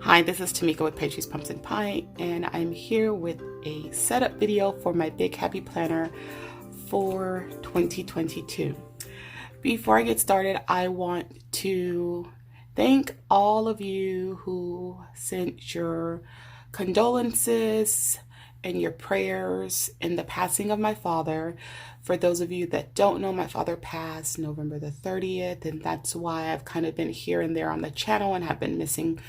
Hi, this is Tamika with Peony Pumps and Pie, and I'm here with a setup video for my Big Happy Planner for 2022. Before I get started, I want to thank all of you who sent your condolences and your prayers in the passing of my father. For those of you that don't know, my father passed November the 30th, and that's why I've kind of been here and there on the channel and have been missing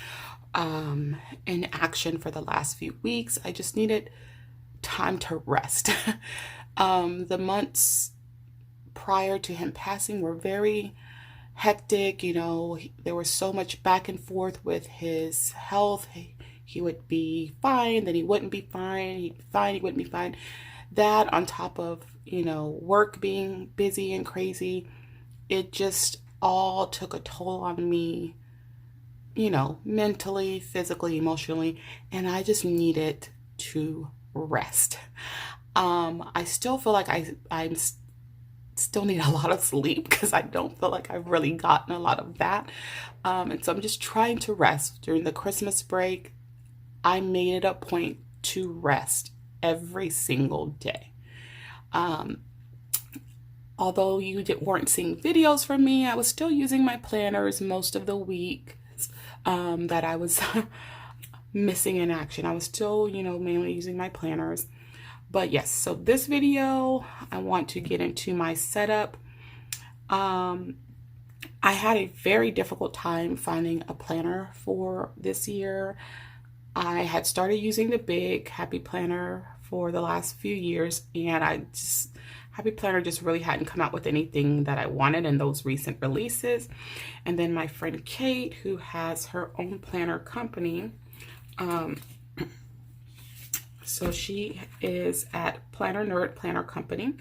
in action for the last few weeks. I just needed time to rest. The months prior to him passing were very hectic. You know, there was so much back and forth with his health. He would be fine, then he wouldn't be fine. He'd be fine, he wouldn't be fine. That on top of, you know, work being busy and crazy, it just all took a toll on me, you know, mentally, physically, emotionally, and I just needed to rest. I still feel like I still need a lot of sleep because I don't feel like I've really gotten a lot of that. And so I'm just trying to rest. During the Christmas break, I made it a point to rest every single day. Although you weren't seeing videos from me, I was still using my planners most of the week that I was missing in action. I was still, you know, mainly using my planners. But yes, so this video, I want to get into my setup. I had a very difficult time finding a planner for this year. I had started using the Big Happy Planner for the last few years, and Happy Planner just really hadn't come out with anything that I wanted in those recent releases. And then my friend Kate, who has her own planner company, so she is at Planner Nerd Planner Company,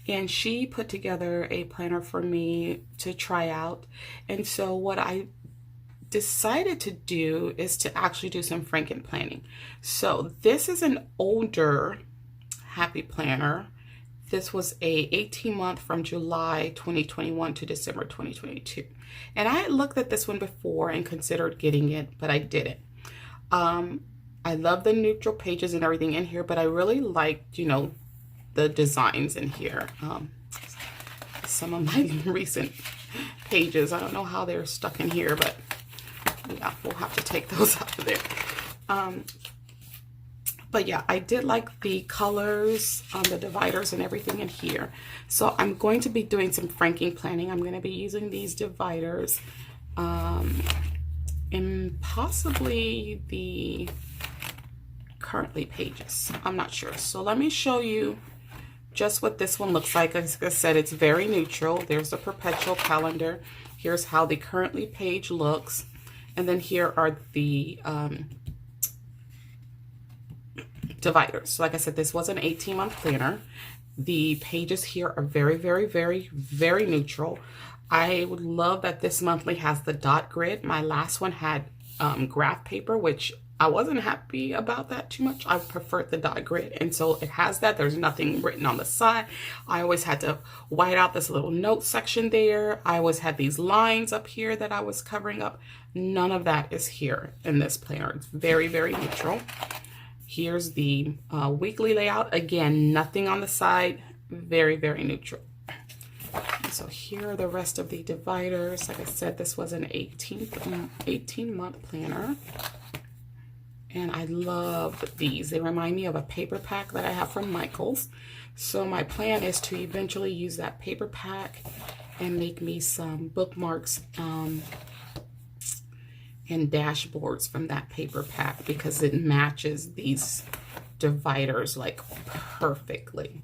and she put together a planner for me to try out. And so what I decided to do is to actually do some Frankenplanning. So this is an older Happy Planner. This was a 18-month from July 2021 to December 2022. And I had looked at this one before and considered getting it, but I didn't. I love the neutral pages and everything in here, but I really liked, you know, the designs in here. Some of my recent pages, I don't know how they're stuck in here, but yeah, we'll have to take those out of there. But yeah, I did like the colors on the dividers and everything in here. So I'm going to be doing some Frankenplanning. I'm going to be using these dividers and possibly the currently pages. I'm not sure. So let me show you just what this one looks like. As I said, it's very neutral. There's the perpetual calendar. Here's how the currently page looks. And then here are the dividers. So like I said, this was an 18-month planner. The pages here are very, very, very, very neutral. I would love that this monthly has the dot grid. My last one had graph paper, which I wasn't happy about that too much. I preferred the dot grid, and so it has that. There's nothing written on the side. I always had to white out this little note section there. I always had these lines up here that I was covering up. None of that is here in this planner. It's very, very neutral. Here's the weekly layout. Again, nothing on the side. Very, very neutral. So here are the rest of the dividers. Like I said, this was an 18-month planner. And I love these. They remind me of a paper pack that I have from Michaels. So my plan is to eventually use that paper pack and make me some bookmarks and dashboards from that paper pack, because it matches these dividers like perfectly.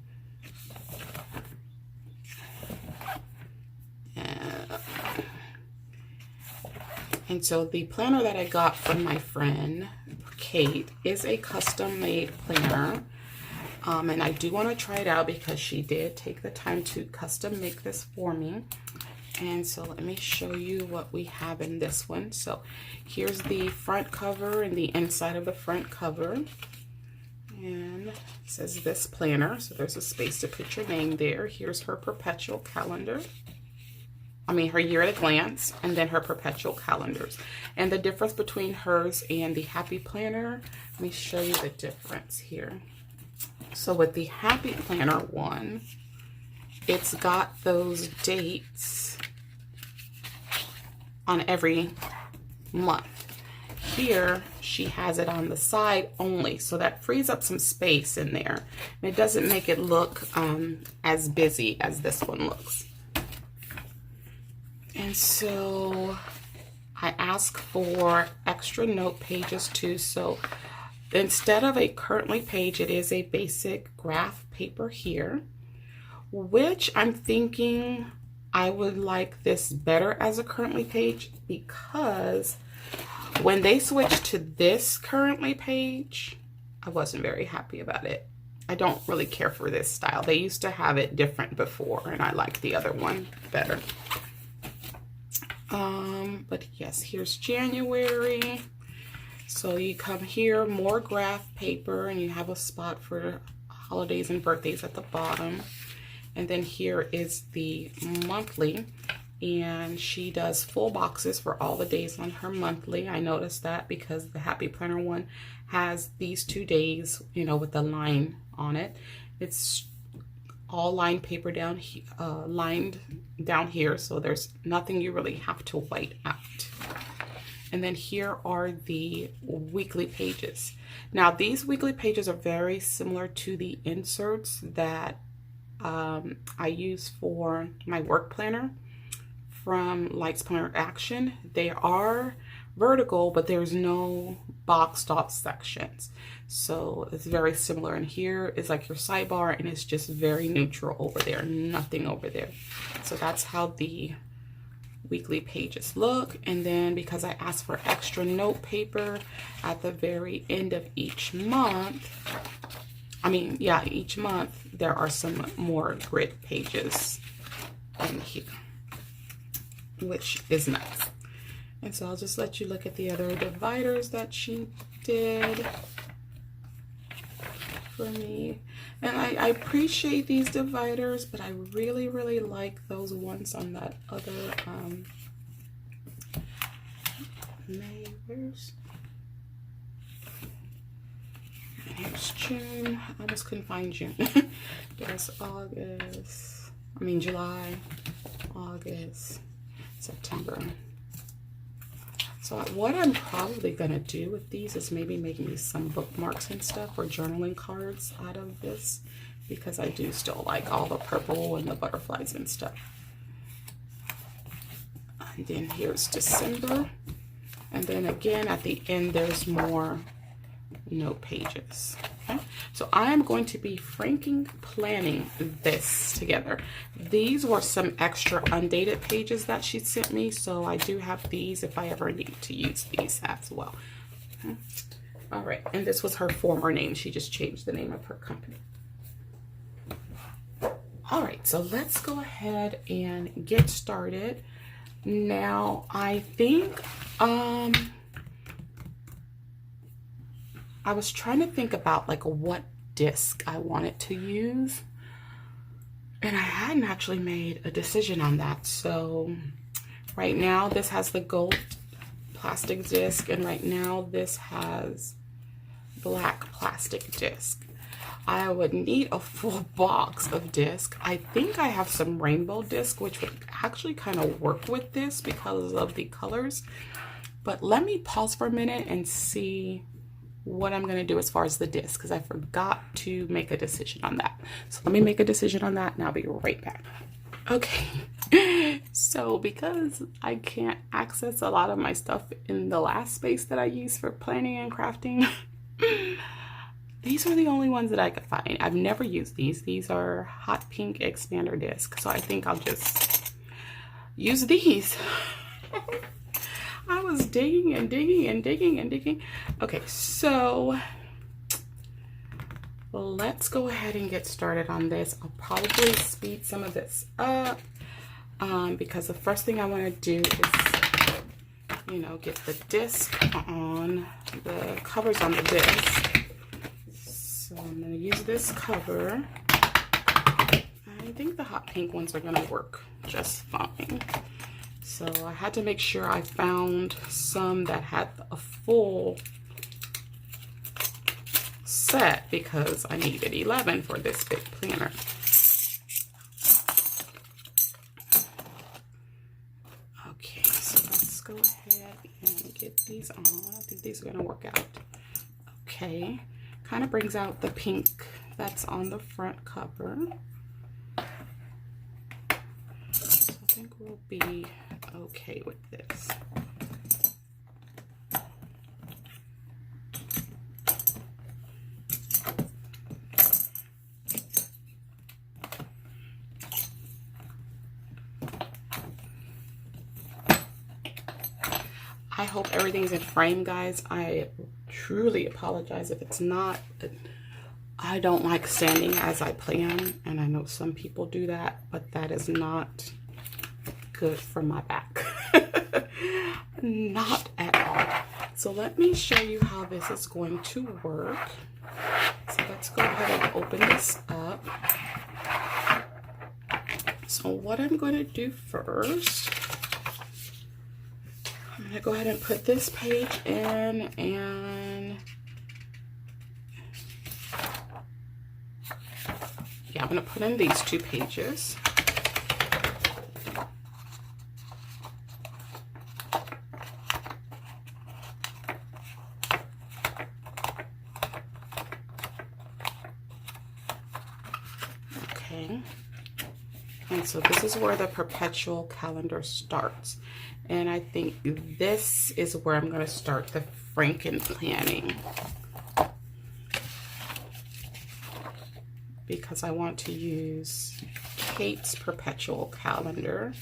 And so the planner that I got from my friend Kate is a custom-made planner, and I do want to try it out because she did take the time to custom make this for me. And so let me show you what we have in this one. So here's the front cover and the inside of the front cover, and it says this planner, so there's a space to put your name there. Here's her perpetual calendar. her year at a glance, and then her perpetual calendars. And the difference between hers and the Happy Planner, let me show you the difference here. So with the Happy Planner one, it's got those dates on every month. Here, she has it on the side only, so that frees up some space in there. And it doesn't make it look as busy as this one looks. And so I ask for extra note pages too. So instead of a currently page, it is a basic graph paper here, which I'm thinking I would like this better as a currently page, because when they switched to this currently page, I wasn't very happy about it. I don't really care for this style. They used to have it different before, and I like the other one better. But yes, here's January. So you come here, more graph paper, and you have a spot for holidays and birthdays at the bottom. And then here is the monthly, and she does full boxes for all the days on her monthly. I noticed that because the Happy Planner one has these 2 days, you know, with the line on it. It's all lined paper down, lined down here, so there's nothing you really have to white out. And then here are the weekly pages. Now these weekly pages are very similar to the inserts that I use for my work planner from Lights Planner Action. They are vertical, but there's no boxed off sections. So it's very similar. And here is like your sidebar, and it's just very neutral over there, nothing over there. So that's how the weekly pages look. And then because I asked for extra note paper at the very end of each month, each month there are some more grid pages in here, which is nice. And so I'll just let you look at the other dividers that she did for me. And I appreciate these dividers, but I really, really like those ones on that other May, here's June. I almost couldn't find June. There's August, July, August, September. So what I'm probably gonna do with these is maybe make me some bookmarks and stuff, or journaling cards out of this, because I do still like all the purple and the butterflies and stuff. And then here's December. And then again at the end there's more note pages. Okay, so I am going to be Frankenplanning this together. These were some extra undated pages that she sent me, so I do have these if I ever need to use these as well. Okay. All right, and this was her former name. She just changed the name of her company. All right, so let's go ahead and get started. Now, I think I was trying to think about like what disc I wanted to use, and I hadn't actually made a decision on that. So right now this has the gold plastic disc, and right now this has black plastic disc. I would need a full box of disc. I think I have some rainbow disc, which would actually kind of work with this because of the colors. But let me pause for a minute and see what I'm going to do as far as the disc, because I forgot to make a decision on that. So let me make a decision on that and I'll be right back. Okay, so because I can't access a lot of my stuff in the last space that I use for planning and crafting, these are the only ones that I could find. I've never used these. These are hot pink expander discs, so I think I'll just use these. I was digging and digging and digging and digging. Okay, so let's go ahead and get started on this. I'll probably speed some of this up because the first thing I want to do is, get the disc on, the covers on the disc. So I'm going to use this cover. I think the hot pink ones are going to work just fine. So I had to make sure I found some that had a full set because I needed 11 for this big planner. Okay, so let's go ahead and get these on. I think these are going to work out. Okay, kind of brings out the pink that's on the front cover. So I think we'll be okay with this. I hope everything's in frame, guys. I truly apologize if it's not. I don't like standing as I plan, and I know some people do that, but that is not good for my back. Not at all. So let me show you how this is going to work. So let's go ahead and open this up. So what I'm going to do first, I'm going to go ahead and put this page in, and yeah, I'm going to put in these 2 pages. Okay, and so this is where the perpetual calendar starts. And I think this is where I'm going to start the Frankenplanning, because I want to use Kate's perpetual calendar.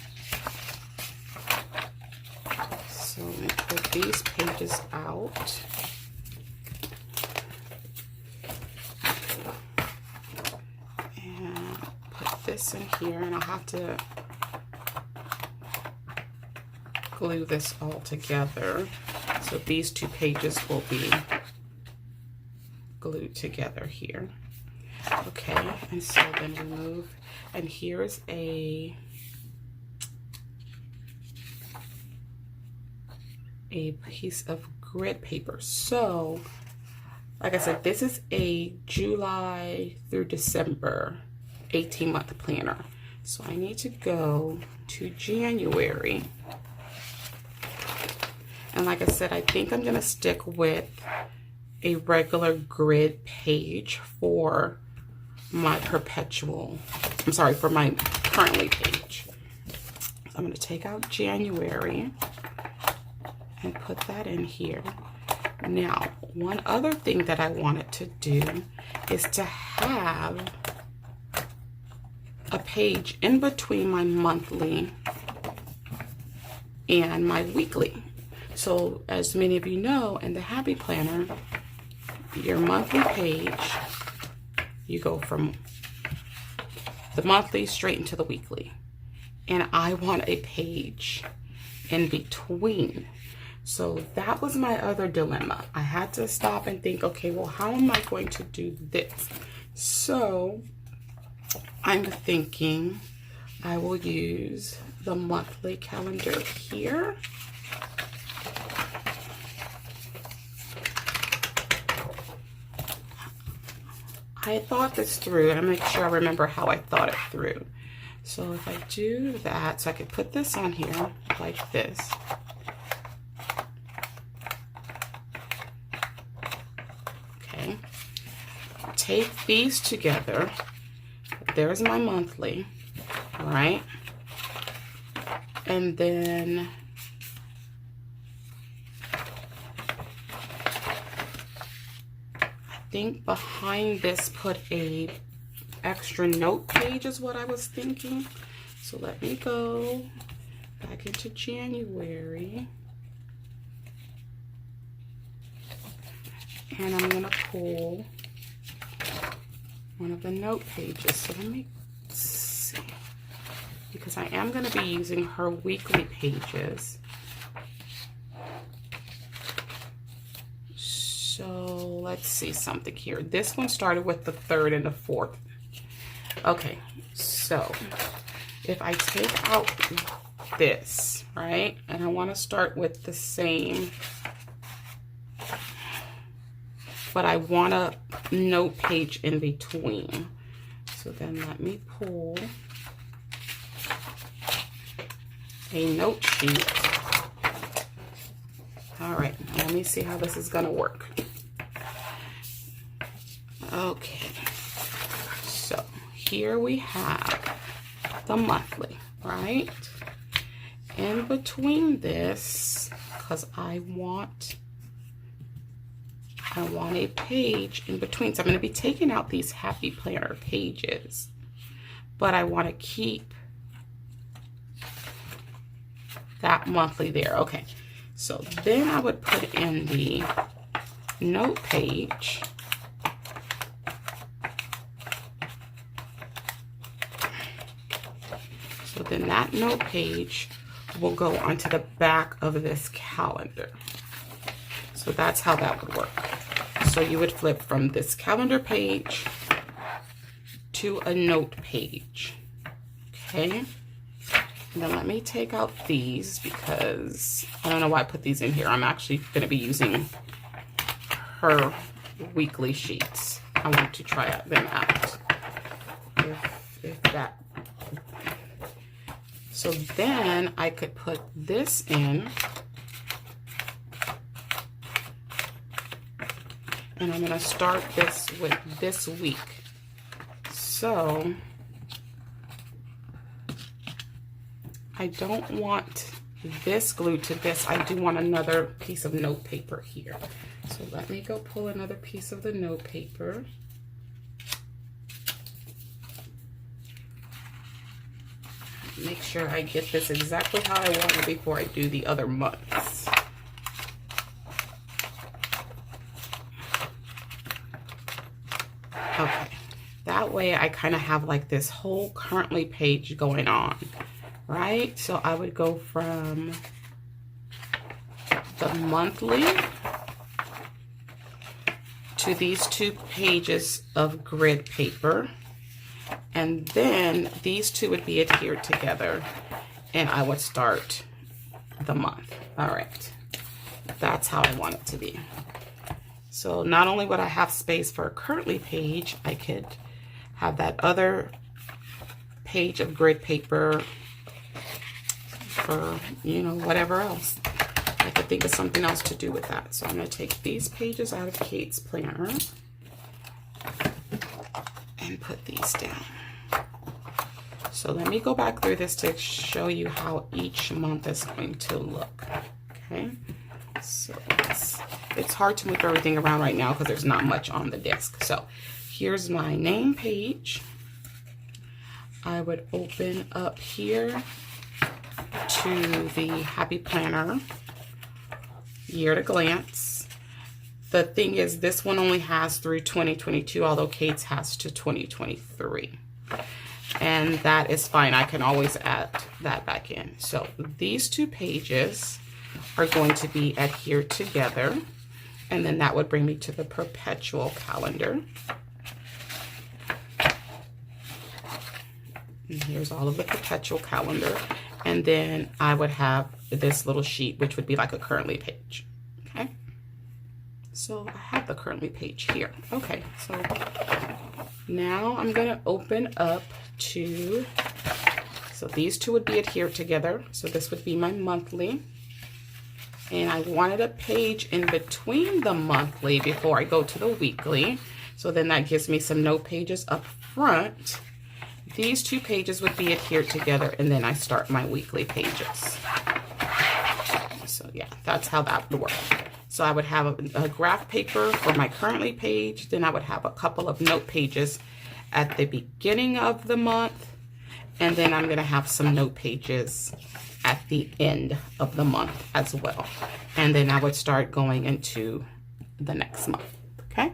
So I'm going to put these pages out. And put this in here, and I'll have to glue this all together. So these 2 pages will be glued together here. Okay, and so then we move, and here's a piece of grid paper. So like I said, this is a July through December 18-month planner. So I need to go to January. And like I said, I think I'm going to stick with a regular grid page for my perpetual, I'm sorry, for my currently page. So I'm going to take out January and put that in here. Now, one other thing that I wanted to do is to have a page in between my monthly and my weekly. So as many of you know, in the Happy Planner, your monthly page, you go from the monthly straight into the weekly. And I want a page in between. So that was my other dilemma. I had to stop and think, okay, well, how am I going to do this? So I'm thinking I will use the monthly calendar here. I thought this through, and I make sure I remember how I thought it through. So if I do that, so I could put this on here like this. Okay. Take these together. There's my monthly, all right? And then I think behind this put a extra note page is what I was thinking. So let me go back into January. And I'm gonna pull one of the note pages. So let me see, because I am gonna be using her weekly pages. So let's see something here. This one started with the 3rd and the 4th. Okay, so if I take out this, right? And I want to start with the same, but I want a note page in between. So then let me pull a note sheet. All right, let me see how this is gonna work. Okay, so here we have the monthly, right? In between this, because I want a page in between. So I'm going to be taking out these Happy Planner pages, but I want to keep that monthly there. Okay, so then I would put in the note page. So then that note page will go onto the back of this calendar. So that's how that would work. So you would flip from this calendar page to a note page. Okay. And then let me take out these because I don't know why I put these in here. I'm actually going to be using her weekly sheets. I want to try them out. If that. So then I could put this in. And I'm going to start this with this week. So I don't want this glued to this. I do want another piece of note paper here. So let me go pull another piece of the note paper. Make sure I get this exactly how I want it before I do the other months. Okay, that way I kind of have like this whole currently page going on, right? So I would go from the monthly to these 2 pages of grid paper. And then these 2 would be adhered together and I would start the month. All right, that's how I want it to be. So not only would I have space for a currently page, I could have that other page of grid paper for, you know, whatever else. I could think of something else to do with that. So I'm going to take these pages out of Kate's planner and put these down. So let me go back through this to show you how each month is going to look. Okay, so it's hard to move everything around right now because there's not much on the desk. So here's my name page. I would open up here to the Happy Planner year at a glance. The thing is, this one only has through 2022, although Kate's has to 2023. And that is fine. I can always add that back in. So these 2 pages are going to be adhered together. And then that would bring me to the perpetual calendar. And here's all of the perpetual calendar. And then I would have this little sheet, which would be like a currently page. Okay. So I have the currently page here. Okay. So now I'm going to open up to, so these 2 would be adhered together. So this would be my monthly. And I wanted a page in between the monthly before I go to the weekly. So then that gives me some note pages up front. These 2 pages would be adhered together and then I start my weekly pages. So yeah, that's how that would work. So I would have a graph paper for my currently page. Then I would have a couple of note pages at the beginning of the month. And then I'm going to have some note pages at the end of the month as well. And then I would start going into the next month. Okay.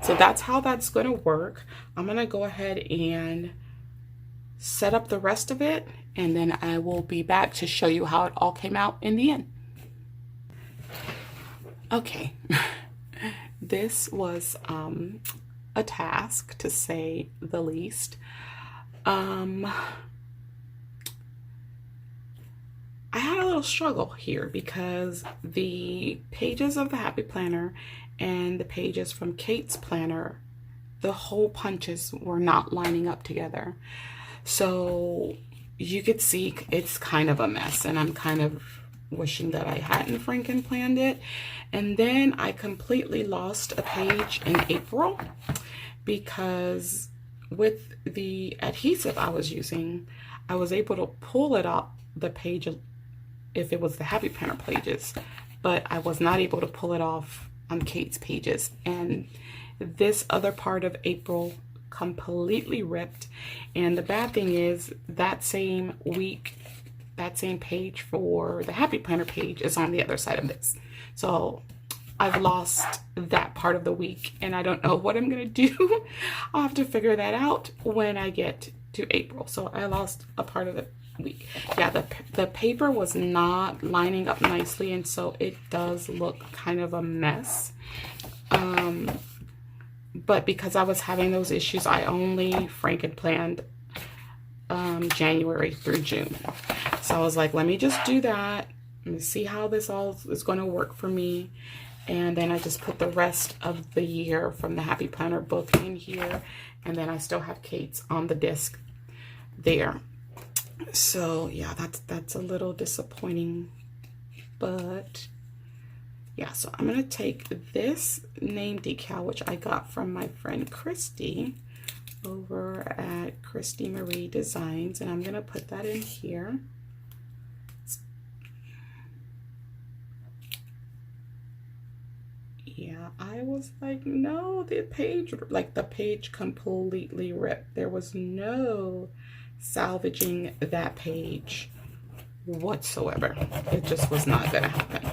So that's how that's going to work. I'm going to go ahead and set up the rest of it. And then I will be back to show you how it all came out in the end. Okay. This was a task, to say the least. I had a little little struggle here because the pages of the Happy Planner and the pages from Kate's planner, the hole punches were not lining up together. So you could see it's kind of a mess, and I'm kind of wishing that I hadn't Frankenplanned it. And then I completely lost a page in April because with the adhesive I was using, I was able to pull it up the page if it was the Happy Planner pages, but I was not able to pull it off on Kate's pages. And this other part of April completely ripped. And the bad thing is that same week, that same page for the Happy Planner page is on the other side of this. So I've lost that part of the week and I don't know what I'm gonna do. I'll have to figure that out when I get to April. So I lost a part of the week. Yeah, the paper was not lining up nicely, and so it does look kind of a mess. But because I was having those issues, I only Frankenplanned January through June. So I was like, let me just do that and see how this all is going to work for me. And then I just put the rest of the year from the Happy Planner book in here. And then I still have Kate's on the disc there. So yeah, that's a little disappointing, but yeah. So I'm gonna take this name decal, which I got from my friend Christy over at Christy Marie Designs, and I'm gonna put that in here. Yeah, I was like, no, the page completely ripped. There was no salvaging that page whatsoever. It just was not gonna happen.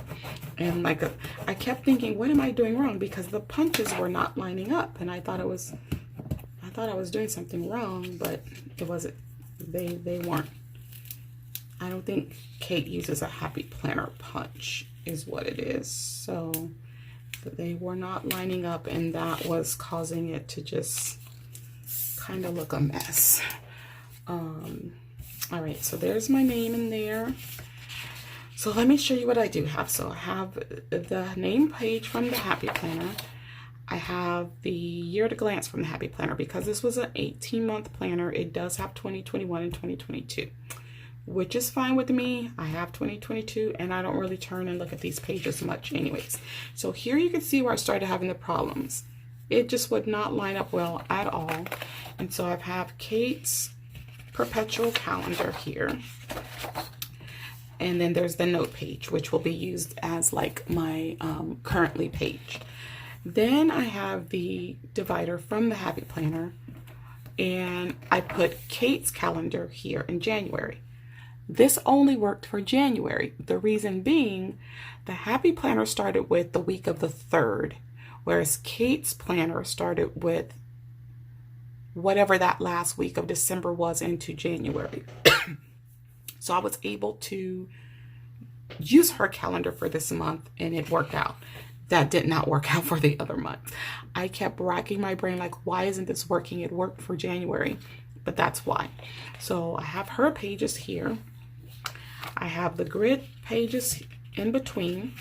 And I kept thinking, what am I doing wrong? Because the punches were not lining up, and I thought I was doing something wrong, but it wasn't. They weren't. I don't think Kate uses a Happy Planner punch is what it is. So they were not lining up, and that was causing it to just kind of look a mess. All right, so there's my name in there. So let me show you what I do have. So I have the name page from the Happy Planner. I have the year at a glance from the Happy Planner. Because this was an 18-month planner, it does have 2021 and 2022, which is fine with me. I have 2022, and I don't really turn and look at these pages much anyways. So here you can see where I started having the problems. It just would not line up well at all. And so I have Kate's perpetual calendar here, and then there's the note page, which will be used as like my currently page. Then I have the divider from the Happy Planner, and I put Kate's calendar here in January. This only worked for January. The reason being, the Happy Planner started with the week of the 3rd, whereas Kate's planner started with whatever that last week of December was into January. So I was able to use her calendar for this month, and it worked out. That did not work out for the other month. I kept racking my brain like, why isn't this working? It worked for January, but that's why. So I have her pages here. I have the grid pages in between,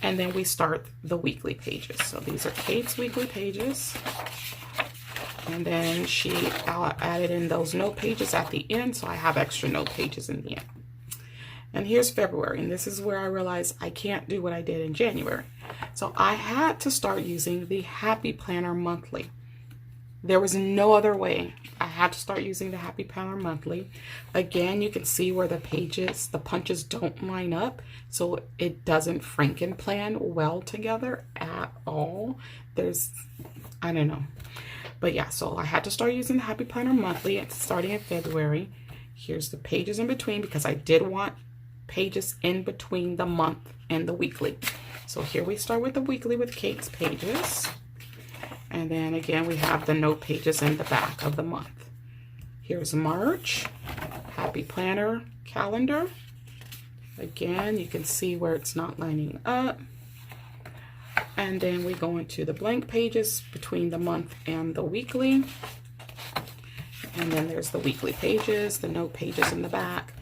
and then we start the weekly pages. So these are Kate's weekly pages. And then she added in those note pages at the end, so I have extra note pages in the end. And here's February, and this is where I realized I can't do what I did in January. So I had to start using the Happy Planner monthly. There was no other way. I had to start using the Happy Planner monthly. Again, you can see where the pages, the punches don't line up, so it doesn't Frankenplan well together at all. I don't know. But yeah, so I had to start using the Happy Planner monthly starting in February. Here's the pages in between, because I did want pages in between the month and the weekly. So here we start with the weekly with Kate's pages. And then again, we have the note pages in the back of the month. Here's March, Happy Planner calendar. Again, you can see where it's not lining up. And then we go into the blank pages between the month and the weekly. And then there's the weekly pages, the note pages in the back.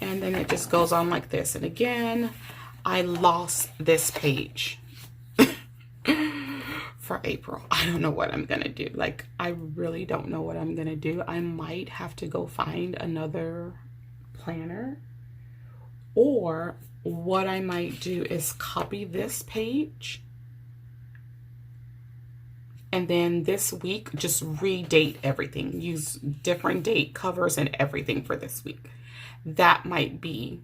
and then it just goes on like this. And again, I lost this page for April. I don't know what I'm gonna do. Like, I really don't know what I'm gonna do. I might have to go find another planner, or what I might do is copy this page and then this week just redate everything, use different date covers and everything for this week. That might be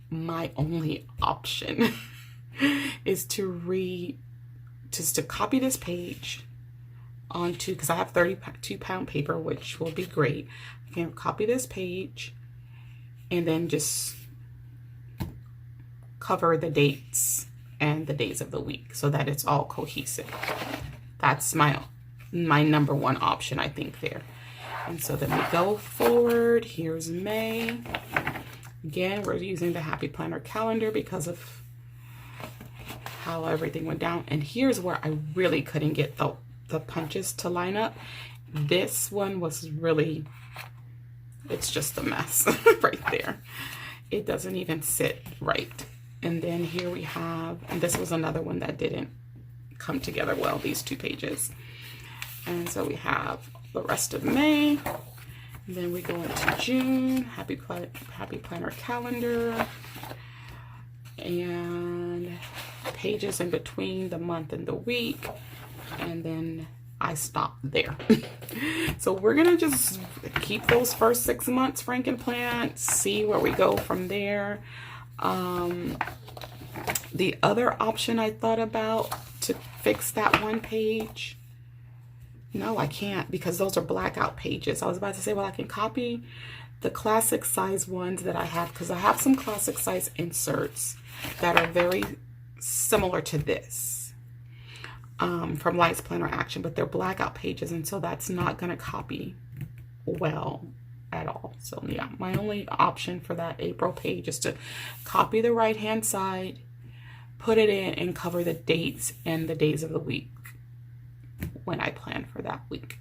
my only option is to copy this page onto, because I have 32-pound paper, which will be great. I can copy this page and then just cover the dates and the days of the week so that it's all cohesive. That's my number one option, I think, there. And so then we go forward. Here's May. Again, we're using the Happy Planner calendar because of how everything went down. And here's where I really couldn't get the punches to line up. This one was really, it's just a mess right there. It doesn't even sit right. And then here we have, and this was another one that didn't come together well, these two pages. And so we have the rest of May, and then we go into June, Happy Planner calendar, and pages in between the month and the week, and then I stop there. So we're gonna just keep those first 6 months Frankenplan, see where we go from there. The other option I thought about to fix that one page, no, I can't, because those are blackout pages. I was about to say, well, I can copy the classic size ones that I have, because I have some classic size inserts that are very similar to this from Lights Planner Action, but they're blackout pages, and so that's not going to copy well at all. So yeah, my only option for that April page is to copy the right hand side, put it in, and cover the dates and the days of the week when I plan for that week.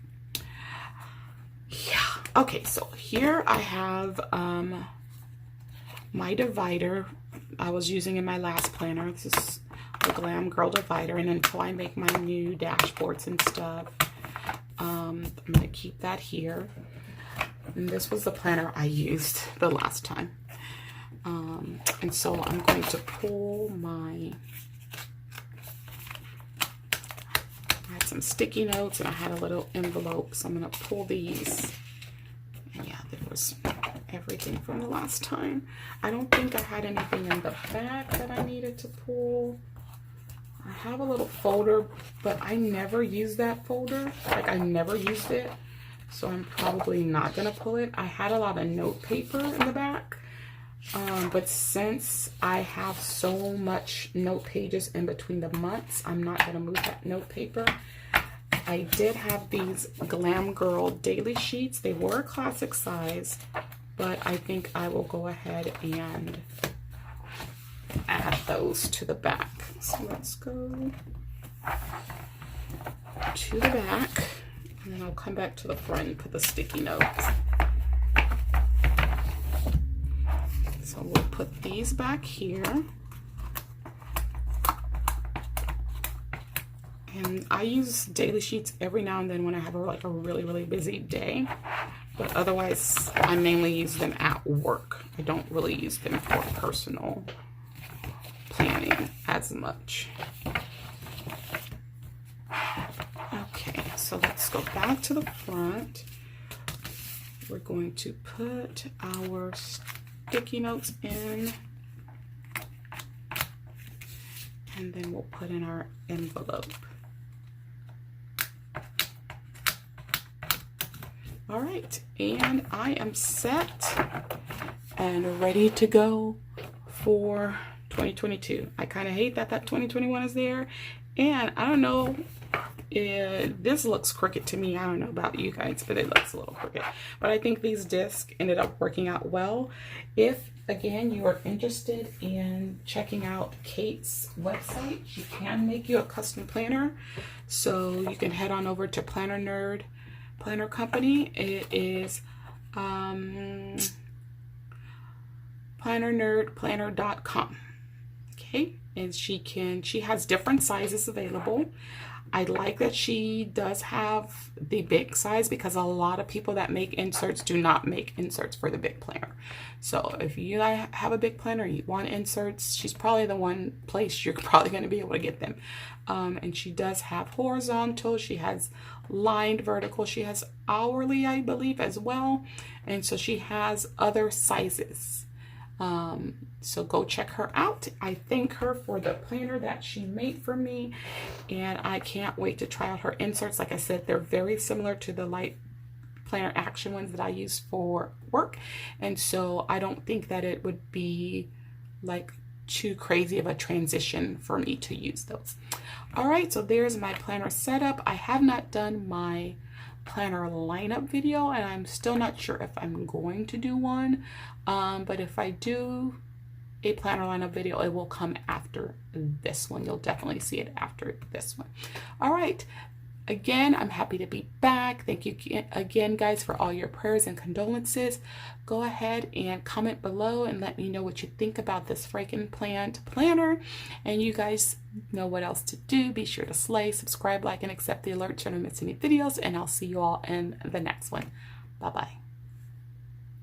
Yeah, okay, so here I have my divider I was using in my last planner. This is the Glam Girl divider, and until I make my new dashboards and stuff, I'm gonna keep that here. And this was the planner I used the last time. And so I'm going to pull I had some sticky notes and I had a little envelope, so I'm going to pull these. And yeah, there was everything from the last time. I don't think I had anything in the back that I needed to pull. I have a little folder, but I never used that folder. Like, I never used it, so I'm probably not going to pull it. I had a lot of note paper in the back. But since I have so much note pages in between the months, I'm not going to move that note paper. I did have these Glam Girl daily sheets. They were classic size, but I think I will go ahead and add those to the back. So let's go to the back, and then I'll come back to the front and put the sticky notes. So we'll put these back here. And I use daily sheets every now and then when I have a really, really busy day. But otherwise, I mainly use them at work. I don't really use them for personal planning as much. Okay, so let's go back to the front. We're going to put our sticky notes in, and then we'll put in our envelope. All right, and I am set and ready to go for 2022. I kind of hate that 2021 is there, and I don't know, this looks crooked to me. I don't know about you guys, but it looks a little crooked. But I think these discs ended up working out well. If, again, you are interested in checking out Kate's website, she can make you a custom planner. So you can head on over to Planner Nerd Planner Company. It is plannernerdplanner.com. Okay, and she has different sizes available. I like that she does have the big size because a lot of people that make inserts do not make inserts for the big planner. So if you have a big planner, you want inserts, she's probably the one place you're probably going to be able to get them. And she does have horizontal, she has lined vertical, she has hourly, I believe, as well. And so she has other sizes. So go check her out. I thank her for the planner that she made for me, and I can't wait to try out her inserts. Like I said, they're very similar to the light planner action ones that I use for work, and so I don't think that it would be like too crazy of a transition for me to use those. All right, so there's my planner setup. I have not done my planner lineup video, and I'm still not sure if I'm going to do one, but if I do a planner lineup video, it will come after this one. You'll definitely see it after this one. All right, again, I'm happy to be back. Thank you again, guys, for all your prayers and condolences. Go ahead and comment below and let me know what you think about this Frankenplanner planner, and you guys know what else to do. Be sure to slay, subscribe, like, and accept the alerts so you don't miss any videos, and I'll see you all in the next one. Bye-bye.